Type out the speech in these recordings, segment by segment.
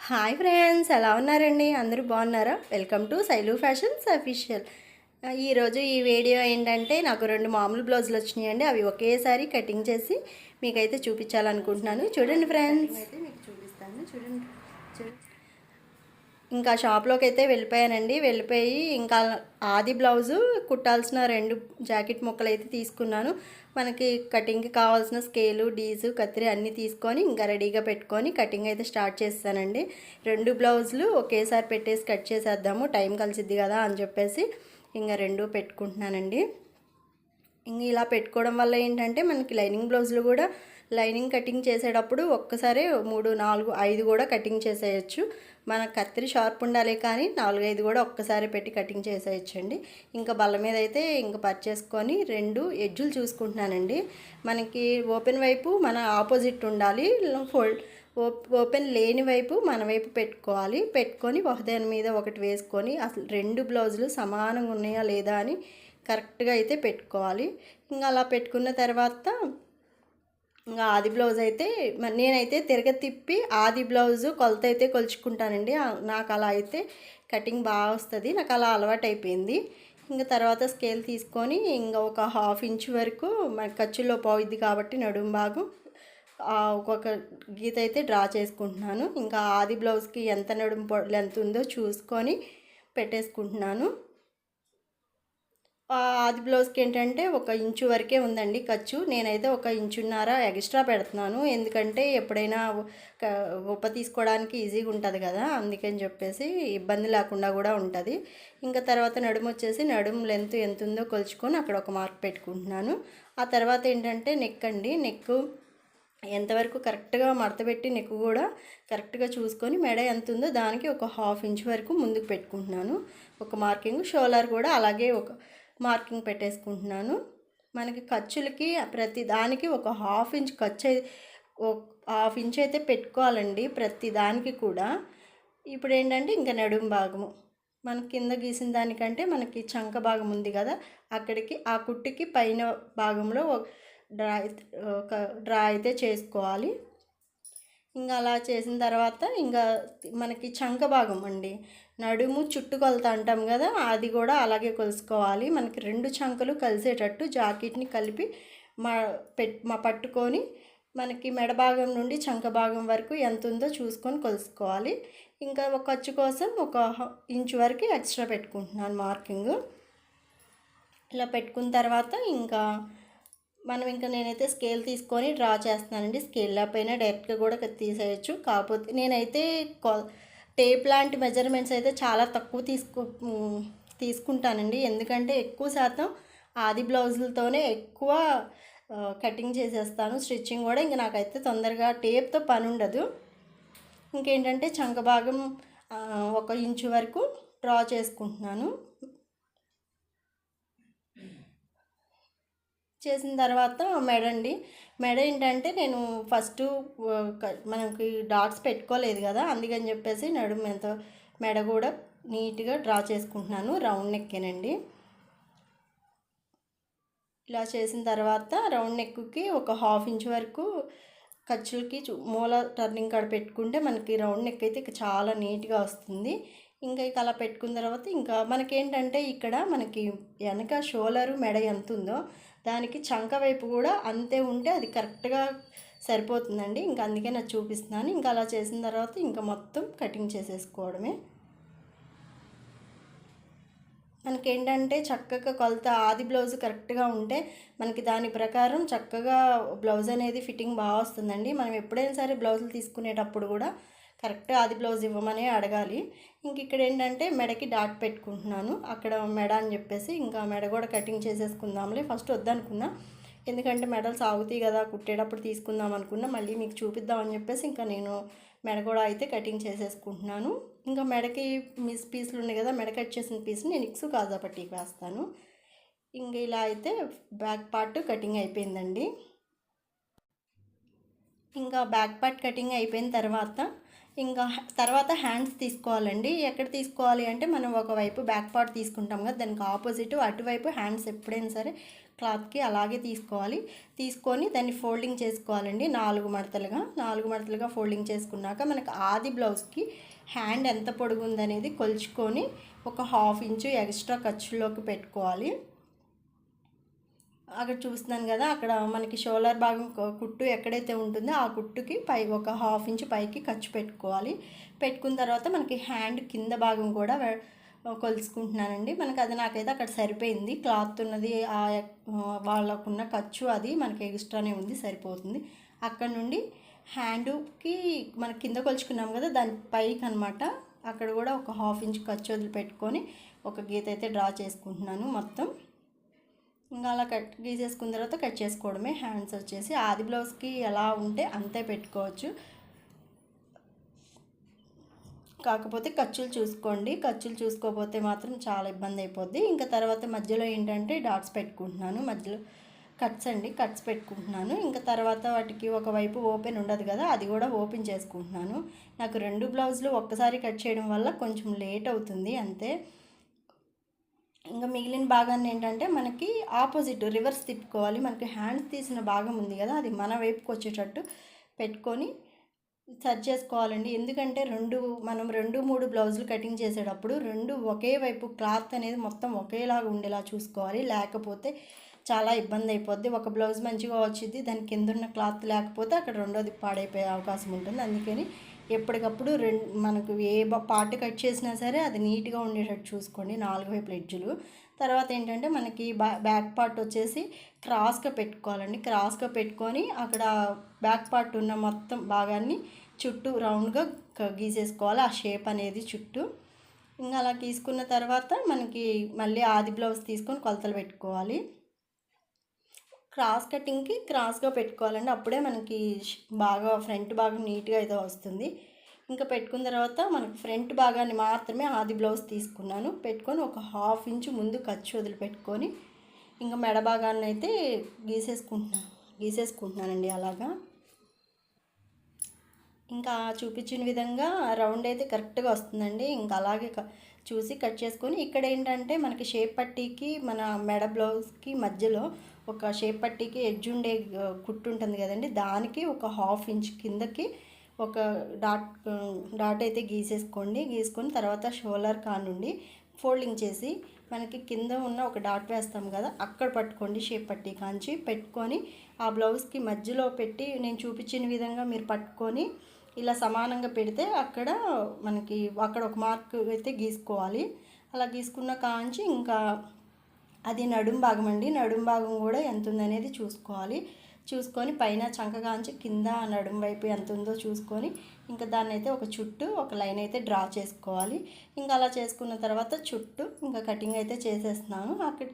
Hi friends, ఎలా ఉన్నారండి? అందరూ బాగున్నారా? Welcome to Shailu fashions official. ఈరోజు ఈ వీడియో ఏంటంటే నాకు 2 మామూలు బ్లౌజులు వచ్చినాయండి. అవి ఒకేసారి కటింగ్ చేసి మీకైతే చూపించాలనుకుంటున్నాను. చూడండి ఫ్రెండ్స్, అయితే మీకు చూపిస్తాను. చూడండి. ఇంకా షాప్లోకి అయితే వెళ్ళిపోయానండి. వెళ్ళిపోయి ఇంకా ఆది బ్లౌజు కుట్టాల్సిన 2 జాకెట్ ముక్కలు అయితే తీసుకున్నాను. మనకి కటింగ్కి కావాల్సిన స్కేలు, డీజు, కత్తిరి అన్నీ తీసుకొని ఇంకా రెడీగా పెట్టుకొని కటింగ్ అయితే స్టార్ట్ చేస్తానండి. 2 బ్లౌజులు ఒకేసారి పెట్టేసి కట్ చేసేద్దాము, టైం కలిసిద్ది కదా అని చెప్పేసి ఇంకా 2 పెట్టుకుంటున్నానండి. ఇంక ఇలా పెట్టుకోవడం వల్ల ఏంటంటే మనకి లైనింగ్ బ్లౌజులు కూడా లైనింగ్ కటింగ్ చేసేటప్పుడు ఒక్కసారి 3, 4, 5 కూడా కటింగ్ చేసేయచ్చు. మన కత్తిరి షార్ప్ ఉండాలి, కానీ 4, 5 కూడా ఒక్కసారి పెట్టి కటింగ్ చేసేయచ్చండి. ఇంకా బల్ల మీద అయితే ఇంకా పరిచేసుకొని 2 ఎడ్జులు చూసుకుంటున్నానండి. మనకి ఓపెన్ వైపు మన ఆపోజిట్ ఉండాలి, ఓపెన్ లేని వైపు మన వైపు పెట్టుకోవాలి. పెట్టుకొని ఒకదాని మీద ఒకటి వేసుకొని అసలు 2 బ్లౌజులు సమానంగా ఉన్నాయా లేదా అని కరెక్ట్గా అయితే పెట్టుకోవాలి. ఇంకా అలా పెట్టుకున్న తర్వాత ఇంకా ఆది బ్లౌజ్ అయితే నేనైతే తిప్పి ఆది బ్లౌజు కొలత అయితే కొలుచుకుంటానండి. నాకు అలా అయితే కటింగ్ బాగా వస్తుంది, నాకు అలా అలవాటు అయిపోయింది. ఇంకా తర్వాత స్కేల్ తీసుకొని ఇంకా ఒక 1/2 ఇంచ్ వరకు మన ఖర్చుల్లో పోయిద్ది కాబట్టి నడుము భాగం ఒక్కొక్క గీత అయితే డ్రా చేసుకుంటున్నాను. ఇంకా ఆది బ్లౌజ్కి ఎంత నడుము లెంత్ ఉందో చూసుకొని పెట్టేసుకుంటున్నాను. ఆది బ్లౌజ్కి ఏంటంటే 1 ఇంచు వరకే ఉందండి ఖర్చు. నేనైతే 1.5 ఇంచున్నర ఎక్స్ట్రా పెడుతున్నాను, ఎందుకంటే ఎప్పుడైనా ఉప్ప తీసుకోవడానికి ఈజీగా ఉంటుంది కదా, అందుకని చెప్పేసి ఇబ్బంది లేకుండా కూడా ఉంటుంది. ఇంకా తర్వాత నడుము వచ్చేసి నడుము లెంత్ ఎంత ఉందో కొలుచుకొని అక్కడ ఒక మార్క్ పెట్టుకుంటున్నాను. ఆ తర్వాత ఏంటంటే నెక్ అండి. నెక్ ఎంతవరకు కరెక్ట్గా మడతపెట్టి నెక్ కూడా కరెక్ట్గా చూసుకొని మెడ ఎంత ఉందో దానికి ఒక 1/2 ఇంచ్ వరకు ముందుకు పెట్టుకుంటున్నాను ఒక మార్కింగ్. షోల్డర్ కూడా అలాగే ఒక మార్కింగ్ పెట్టేసుకుంటున్నాను. మనకి ఖర్చులకి ప్రతి దానికి ఒక 1/2 ఇంచ్ ఖర్చు 1/2 ఇంచ్ అయితే పెట్టుకోవాలండి ప్రతి దానికి కూడా. ఇప్పుడు ఏంటంటే ఇంకా నడుము భాగము మన కింద గీసిన దానికంటే మనకి చంక భాగం ఉంది కదా, అక్కడికి ఆ కుట్టికి పైన భాగంలో డ్రా అయితే చేసుకోవాలి. ఇంకా అలా చేసిన తర్వాత ఇంకా మనకి చంక భాగం అండి, నడుము చుట్టు కొలత అంటాం కదా, అది కూడా అలాగే కొలుసుకోవాలి. మనకి 2 చంకలు కలిసేటట్టు జాకెట్ని కలిపి పట్టుకొని మనకి మెడ భాగం నుండి చంక భాగం వరకు ఎంత ఉందో చూసుకొని కొలుసుకోవాలి. ఇంకా ఒక ఖర్చు కోసం 1 ఇంచ్ వరకు ఎక్స్ట్రా పెట్టుకుంటున్నాను మార్కింగ్. ఇలా పెట్టుకున్న తర్వాత ఇంకా నేనైతే స్కేల్ తీసుకొని డ్రా చేస్తున్నానండి. స్కేల్ పైన డైరెక్ట్గా కూడా తీసేయచ్చు. కాకపోతే నేనైతే టేప్ లాంటి మెజర్మెంట్స్ అయితే చాలా తక్కువ తీసుకుంటానండి, ఎందుకంటే ఎక్కువ శాతం ఆది బ్లౌజులతోనే ఎక్కువ కటింగ్ చేసేస్తాను. స్టిచ్చింగ్ కూడా ఇంకా నాకైతే తొందరగా టేప్తో పని ఉండదు. ఇంకేంటంటే చంక భాగం 1 ఇంచు వరకు డ్రా చేసుకుంటున్నాను. చేసిన తర్వాత మెడ ఏంటంటే నేను ఫస్ట్ మనకి డాట్స్ పెట్టుకోలేదు కదా, అందుకని చెప్పేసి నడుము ఎంత మెడ కూడా నీట్గా డ్రా చేసుకుంటున్నాను. రౌండ్ నెక్కేనండి. ఇలా చేసిన తర్వాత రౌండ్ నెక్కి ఒక 1/2 ఇంచ్ వరకు ఖర్చులకి మూల టర్నింగ్ కాడ పెట్టుకుంటే మనకి రౌండ్ నెక్ అయితే చాలా నీట్గా వస్తుంది. ఇంకా అలా పెట్టుకున్న తర్వాత ఇంకా మనకేంటంటే ఇక్కడ మనకి వెనక షోల్డరు మెడ ఎంత ఉందో దానికి చంక వైపు కూడా అంతే ఉంటే అది కరెక్ట్గా సరిపోతుందండి. ఇంకా అందుకే నాకు చూపిస్తున్నాను. ఇంకా అలా చేసిన తర్వాత ఇంకా మొత్తం కటింగ్ చేసేసుకోవడమే. మనకేంటంటే చక్కగా కొలత ఆది బ్లౌజ్ కరెక్ట్గా ఉంటే మనకి దాని ప్రకారం చక్కగా బ్లౌజ్ అనేది ఫిట్టింగ్ బాగా వస్తుందండి. మనం ఎప్పుడైనా సరే బ్లౌజులు తీసుకునేటప్పుడు కూడా కరెక్ట్గా ఆది బ్లౌజ్ ఇవ్వమనే అడగాలి. ఇంక ఇక్కడ ఏంటంటే మెడకి డాట్ పెట్టుకుంటున్నాను. అక్కడ మెడ అని చెప్పేసి ఇంకా మెడ కూడా కటింగ్ చేసేసుకుందాంలే, ఫస్ట్ వద్దనుకున్నా, ఎందుకంటే మెడలు సాగుతాయి కదా, కుట్టేటప్పుడు తీసుకుందాం అనుకున్నా, మళ్ళీ మీకు చూపిద్దామని చెప్పేసి ఇంకా నేను మెడ కూడా అయితే కటింగ్ చేసేసుకుంటున్నాను. ఇంకా మెడకి పీసులు ఉన్నాయి కదా, మెడ కట్ చేసిన పీస్ నేను ఇక్సు కాజా పట్టీకి వేస్తాను. ఇంక ఇలా అయితే బ్యాక్ పార్ట్ కటింగ్ అయిపోయిందండి. ఇంకా బ్యాక్ పార్ట్ కటింగ్ అయిపోయిన తర్వాత ఇంకా తర్వాత హ్యాండ్స్ తీసుకోవాలండి. ఎక్కడ తీసుకోవాలి అంటే మనం ఒకవైపు బ్యాక్ పార్ట్ తీసుకుంటాం కదా, దానికి ఆపోజిట్ అటువైపు హ్యాండ్స్ ఎప్పుడైనా సరే క్లాత్కి అలాగే తీసుకోవాలి. తీసుకొని దాన్ని ఫోల్డింగ్ చేసుకోవాలండి 4 మడతలుగా ఫోల్డింగ్ చేసుకున్నాక మనకు ఆది బ్లౌజ్కి హ్యాండ్ ఎంత పొడుగు ఉందనేది కొలుచుకొని ఒక 1/2 ఇంచు ఎక్స్ట్రా ఖర్చులోకి పెట్టుకోవాలి. అక్కడ చూస్తున్నాను కదా, అక్కడ మనకి షోల్డర్ భాగం కుట్టు ఎక్కడైతే ఉంటుందో ఆ కుట్టుకి పై ఒక 1/2 ఇంచు పైకి ఖర్చు పెట్టుకోవాలి. పెట్టుకున్న తర్వాత మనకి హ్యాండ్ కింద భాగం కూడా కొలుసుకుంటున్నానండి. మనకి అది నాకైతే అక్కడ సరిపోయింది. క్లాత్ ఉన్నది వాళ్ళకున్న ఖర్చు అది మనకి ఎక్స్ట్రానే ఉంది, సరిపోతుంది. అక్కడ నుండి హ్యాండ్కి మనకి కింద కొలుచుకున్నాం కదా, దాని పైకి అనమాట అక్కడ కూడా ఒక 1/2 ఇంచు ఖర్చు వదిలిపెట్టుకొని ఒక గీత అయితే డ్రా చేసుకుంటున్నాను మొత్తం. ఇంకా అలా గీసేసుకున్న తర్వాత కట్ చేసుకోవడమే. హ్యాండ్స్ వచ్చేసి ఆది బ్లౌజ్కి ఎలా ఉంటే అంతే పెట్టుకోవచ్చు, కాకపోతే ఖర్చులు చూసుకోండి. ఖర్చులు చూసుకోకపోతే మాత్రం చాలా ఇబ్బంది అయిపోద్ది. ఇంకా తర్వాత మధ్యలో ఏంటంటే డాట్స్ పెట్టుకుంటున్నాను, మధ్యలో కట్స్ పెట్టుకుంటున్నాను. ఇంకా తర్వాత వాటికి ఒకవైపు ఓపెన్ ఉండదు కదా, అది కూడా ఓపెన్ చేసుకుంటున్నాను. నాకు 2 బ్లౌజులు ఒక్కసారి కట్ చేయడం వల్ల కొంచెం లేట్ అవుతుంది అంతే. ఇంకా మిగిలిన భాగాన్ని ఏంటంటే మనకి ఆపోజిట్ రివర్స్ తిప్పుకోవాలి. మనకి హ్యాండ్స్ తీసిన భాగం ఉంది కదా, అది మన వైపుకి వచ్చేటట్టు పెట్టుకొని సర్చ్ చేసుకోవాలండి. ఎందుకంటే మనం 2-3 బ్లౌజులు కటింగ్ చేసేటప్పుడు 2 ఒకే వైపు క్లాత్ అనేది మొత్తం ఒకేలాగా ఉండేలా చూసుకోవాలి. లేకపోతే చాలా ఇబ్బంది అయిపోద్ది. ఒక బ్లౌజ్ మంచిగా వచ్చింది, దాని కింద ఉన్న క్లాత్ లేకపోతే అక్కడ రెండోది పాడైపోయే అవకాశం ఉంటుంది. అందుకని ఎప్పటికప్పుడు మనకు ఏ పార్ట్ కట్ చేసినా సరే అది నీట్గా ఉండేటట్టు చూసుకోండి 4 వైపుల ఎడ్జులు. తర్వాత ఏంటంటే మనకి బ్యాక్ పార్ట్ వచ్చేసి క్రాస్గా పెట్టుకోవాలండి. క్రాస్గా పెట్టుకొని అక్కడ బ్యాక్ పార్ట్ ఉన్న మొత్తం భాగాన్ని చుట్టూ రౌండ్గా గీసేసుకోవాలి, ఆ షేప్ అనేది చుట్టూ. ఇంకా అలా గీసుకున్న తర్వాత మనకి మళ్ళీ ఆది బ్లౌజ్ తీసుకొని కొలతలు పెట్టుకోవాలి. క్రాస్ కటింగ్కి క్రాస్గా పెట్టుకోవాలండి, అప్పుడే మనకి బాగా ఫ్రంట్ భాగం నీట్గా అయితే వస్తుంది. ఇంకా పెట్టుకున్న తర్వాత మనకి ఫ్రంట్ భాగాన్ని మాత్రమే ఆది బ్లౌజ్ తీసుకున్నాను. పెట్టుకొని ఒక 1/2 ఇంచు ముందు ఖర్చు వదిలిపెట్టుకొని ఇంకా మెడ భాగాన్ని అయితే గీసేసుకుంటున్నానండి అలాగా. ఇంకా చూపించిన విధంగా రౌండ్ అయితే కరెక్ట్గా వస్తుందండి. ఇంకా అలాగే చూసి కట్ చేసుకొని ఇక్కడ ఏంటంటే మనకి షేప్ పట్టీకి మన మెడ బ్లౌజ్కి మధ్యలో ఒక షేప్ పట్టీకి ఎడ్జ్ ఉండే కుట్టు ఉంటుంది కదండి, దానికి ఒక 1/2 ఇంచ్ కిందకి ఒక డాట్ అయితే గీసేసుకోండి. గీసుకొని తర్వాత షోల్డర్ కానుండి ఫోల్డింగ్ చేసి మనకి కింద ఉన్న ఒక డాట్ వేస్తాం కదా, అక్కడ పట్టుకోండి. షేప్ పట్టీ కాంచి పెట్టుకొని ఆ బ్లౌజ్కి మధ్యలో పెట్టి నేను చూపించిన విధంగా మీరు పట్టుకొని ఇలా సమానంగా పెడితే అక్కడ ఒక మార్క్ అయితే గీసుకోవాలి. అలా గీసుకున్న కాంచి ఇంకా అది నడుం భాగం అండి. నడుం భాగం కూడా ఎంత ఉందనేది చూసుకొని పైన చంక కాంచి కింద నడుం వైపు ఎంత ఉందో చూసుకొని ఇంకా దాన్ని అయితే ఒక లైన్ అయితే డ్రా చేసుకోవాలి. ఇంకా అలా చేసుకున్న తర్వాత చుట్టూ ఇంకా కటింగ్ అయితే చేసేస్తున్నాను. అక్కడ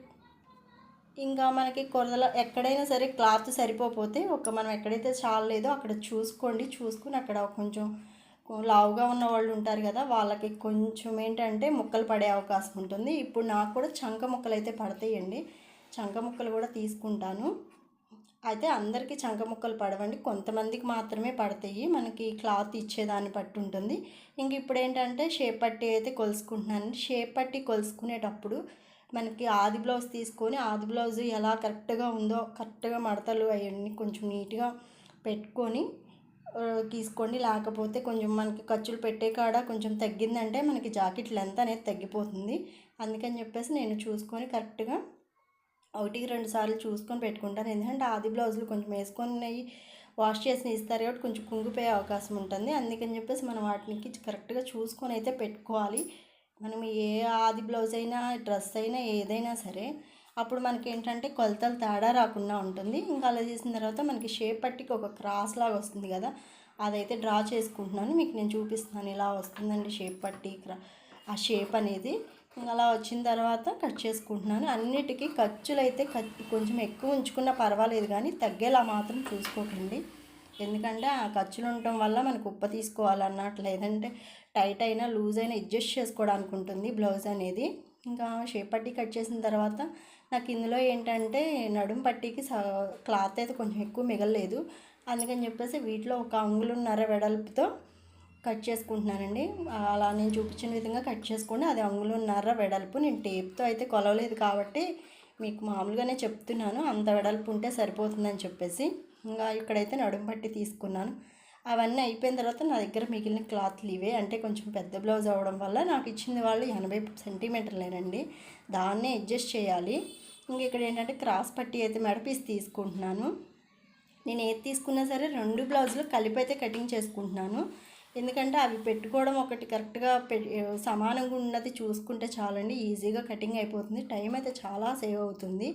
ఇంకా మనకి కొలతలు ఎక్కడైనా సరే క్లాత్ సరిపోతే మనం ఎక్కడైతే చాలలేదో అక్కడ చూసుకుని అక్కడ కొంచెం లావుగా ఉన్న వాళ్ళు ఉంటారు కదా, వాళ్ళకి కొంచెం ఏంటంటే ముక్కలు పడే అవకాశం ఉంటుంది. ఇప్పుడు నాకు కూడా చంక ముక్కలు అయితే పడతాయండి, చంక ముక్కలు కూడా తీసుకుంటాను. అయితే అందరికీ చంక ముక్కలు పడవండి, కొంతమందికి మాత్రమే పడతాయి. మనకి క్లాత్ ఇచ్చేదాన్ని బట్టి ఉంటుంది. ఇంక ఇప్పుడు ఏంటంటే షేప్ పట్టీ అయితే కొలుసుకుంటున్నాను. షేప్ పట్టీ కొలుసుకునేటప్పుడు మనకి ఆది బ్లౌజ్ తీసుకొని ఆది బ్లౌజ్ ఎలా కరెక్ట్గా ఉందో కరెక్ట్గా మడతలు అవన్నీ కొంచెం నీట్గా పెట్టుకొని తీసుకోండి. లేకపోతే కొంచెం మనకి ఖర్చులు పెట్టే కాడ కొంచెం తగ్గిందంటే మనకి జాకెట్ లెంత్ అనేది తగ్గిపోతుంది. అందుకని చెప్పేసి నేను చూసుకొని కరెక్ట్గా 1-2 సార్లు చూసుకొని పెట్టుకుంటాను. ఎందుకంటే ఆది బ్లౌజులు కొంచెం వేసుకొని వాష్ చేసి ఇస్తారు కాబట్టి కొంచెం కుంగిపోయే అవకాశం ఉంటుంది. అందుకని చెప్పేసి మనం వాటికి కరెక్ట్గా చూసుకొని అయితే పెట్టుకోవాలి. మనం ఏ ఆది బ్లౌజ్ అయినా డ్రెస్ అయినా ఏదైనా సరే అప్పుడు మనకి ఏంటంటే కొలతలు తేడా రాకుండా ఉంటుంది. ఇంకా అలా చేసిన తర్వాత మనకి షేప్ పట్టికి ఒక క్రాస్ లాగా వస్తుంది కదా, అదైతే డ్రా చేసుకుంటున్నాను. మీకు నేను చూపిస్తున్నాను, ఇలా వస్తుందండి షేప్ పట్టి ఆ షేప్ అనేది. ఇంకా అలా వచ్చిన తర్వాత కట్ చేసుకుంటున్నాను. అన్నిటికీ ఖర్చులు అయితే కొంచెం ఎక్కువ ఉంచుకున్నా పర్వాలేదు, కానీ తగ్గేలా మాత్రం చూసుకోకండి. ఎందుకంటే ఆ ఖర్చులు ఉండటం వల్ల మనకు ఉప్ప తీసుకోవాలన్నట్లు, లేదంటే టైట్ అయినా లూజ్ అయినా అడ్జస్ట్ చేసుకోవడానికి ఉంటుంది బ్లౌజ్ అనేది. ఇంకా షేప్ పట్టీ కట్ చేసిన తర్వాత నాకు ఇందులో ఏంటంటే నడుం పట్టీకి క్లాత్ అయితే కొంచెం ఎక్కువ మిగలలేదు. అందుకని చెప్పేసి వీటిలో 1 అంగుళంన్నర వెడల్పుతో కట్ చేసుకుంటున్నానండి. అలా నేను చూపించిన విధంగా కట్ చేసుకోండి. అది అంగుళంన్నర వెడల్పు. నేను టేప్తో అయితే కొలవలేదు కాబట్టి మీకు మామూలుగానే చెప్తున్నాను. అంత వెడల్పు ఉంటే సరిపోతుందని చెప్పేసి. ఇంకా ఇక్కడైతే నడుము పట్టి తీసుకున్నాను. అవన్నీ అయిపోయిన తర్వాత నా దగ్గర మిగిలిన క్లాత్లు ఇవే. అంటే కొంచెం పెద్ద బ్లౌజ్ అవ్వడం వల్ల నాకు ఇచ్చింది వాళ్ళు 80 సెంటీమీటర్లేనండి. దాన్నే అడ్జస్ట్ చేయాలి. ఇంక ఇక్కడ ఏంటంటే క్రాస్ పట్టి అయితే మెడపీస్ తీసుకుంటున్నాను. నేను ఏది తీసుకున్నా సరే 2 బ్లౌజులు కలిపి అయితే కటింగ్ చేసుకుంటున్నాను. ఎందుకంటే అవి పెట్టుకోవడం ఒకటి కరెక్ట్గా సమానంగా ఉన్నది చూసుకుంటే చాలండి, ఈజీగా కటింగ్ అయిపోతుంది. టైం అయితే చాలా సేవ్ అవుతుంది.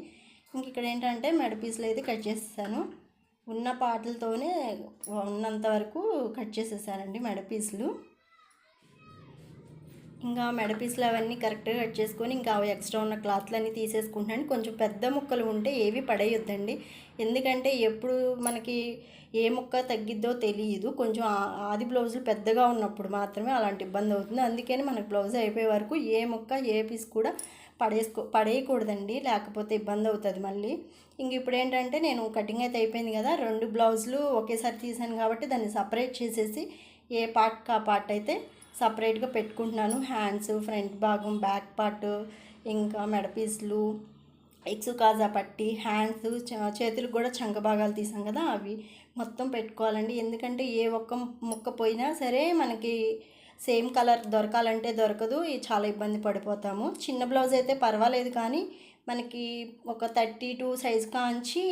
ఇంక ఇక్కడ ఏంటంటే మెడపీసులు అయితే కట్ చేసేసాను. ఉన్న పాటలతోనే ఉన్నంత వరకు కట్ చేసేసానండి మెడపీసులు. ఇంకా మెడపీసులు అవన్నీ కరెక్ట్గా కట్ చేసుకొని ఇంకా ఎక్స్ట్రా ఉన్న క్లాత్లన్నీ తీసేసుకుంటున్నాను. కొంచెం పెద్ద ముక్కలు ఉంటే ఏవి పడేయొద్దండి. ఎందుకంటే ఎప్పుడు మనకి ఏ ముక్క తగ్గిద్దో తెలియదు. కొంచెం ఆది బ్లౌజులు పెద్దగా ఉన్నప్పుడు మాత్రమే అలాంటి ఇబ్బంది అవుతుంది. అందుకని మనకు బ్లౌజ్ అయిపోయే వరకు ఏ ముక్క ఏ పీస్ కూడా పడేయకూడదండి, లేకపోతే ఇబ్బంది అవుతుంది మళ్ళీ. ఇంక ఇప్పుడు ఏంటంటే నేను కటింగ్ అయితే అయిపోయింది కదా, 2 బ్లౌజులు ఒకేసారి తీసాను కాబట్టి దాన్ని సపరేట్ చేసేసి ఏ పార్ట్ ఆ పార్ట్ అయితే సపరేట్గా పెట్టుకుంటున్నాను. హ్యాండ్స్, ఫ్రంట్ భాగం, బ్యాక్ పార్ట్, ఇంకా మెడపీసులు, ఎక్స్ కాజా పట్టి, హ్యాండ్స్, చేతులకు కూడా చంక భాగాలు తీసాం కదా అవి మొత్తం పెట్టుకోవాలండి. ఎందుకంటే ఏ ఒక్క ముక్క పోయినా సరే మనకి సేమ్ కలర్ దొరకాలంటే దొరకదు, చాలా ఇబ్బంది పడిపోతాము. చిన్న బ్లౌజ్ అయితే పర్వాలేదు, కానీ మనకి ఒక 32 సైజు కాంచి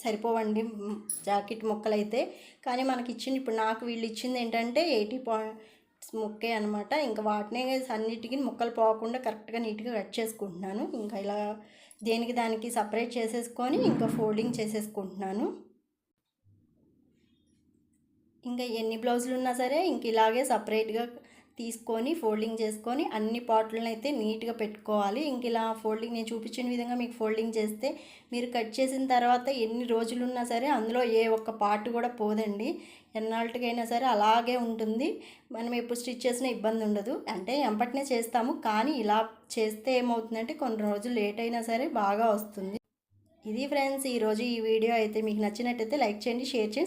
సరిపోవండి జాకెట్ ముక్కలు అయితే. కానీ మనకి ఇచ్చింది, ఇప్పుడు నాకు వీళ్ళు ఇచ్చింది ఏంటంటే 80 ముక్కే అనమాట. ఇంకా వాటినే అన్నిటికీ ముక్కలు పోకుండా కరెక్ట్గా నీట్గా కట్ చేసుకుంటున్నాను. ఇంకా ఇలా దేనికి దానికి సపరేట్ చేసేసుకొని ఇంకా ఫోల్డింగ్ చేసేసుకుంటున్నాను. ఇంకా ఎన్ని బ్లౌజులు ఉన్నా సరే ఇంక ఇలాగే సపరేట్గా తీసుకొని ఫోల్డింగ్ చేసుకొని అన్ని పార్ట్లను అయితే నీట్గా పెట్టుకోవాలి. ఇంక ఇలా ఫోల్డింగ్ నేను చూపించిన విధంగా మీకు ఫోల్డింగ్ చేస్తే మీరు కట్ చేసిన తర్వాత ఎన్ని రోజులు ఉన్నా సరే అందులో ఏ ఒక్క పార్ట్ కూడా పోదండి. ఎన్నాళ్ళకైనా సరే అలాగే ఉంటుంది. మనం ఎప్పుడు స్టిచ్ చేసినా ఇబ్బంది ఉండదు. అంటే ఎంపటినే చేస్తాము, కానీ ఇలా చేస్తే ఏమవుతుందంటే కొన్ని రోజులు లేట్ అయినా సరే బాగా వస్తుంది. ఇది ఫ్రెండ్స్ ఈరోజు ఈ వీడియో అయితే మీకు నచ్చినట్టయితే లైక్ చేయండి, షేర్ చేయండి.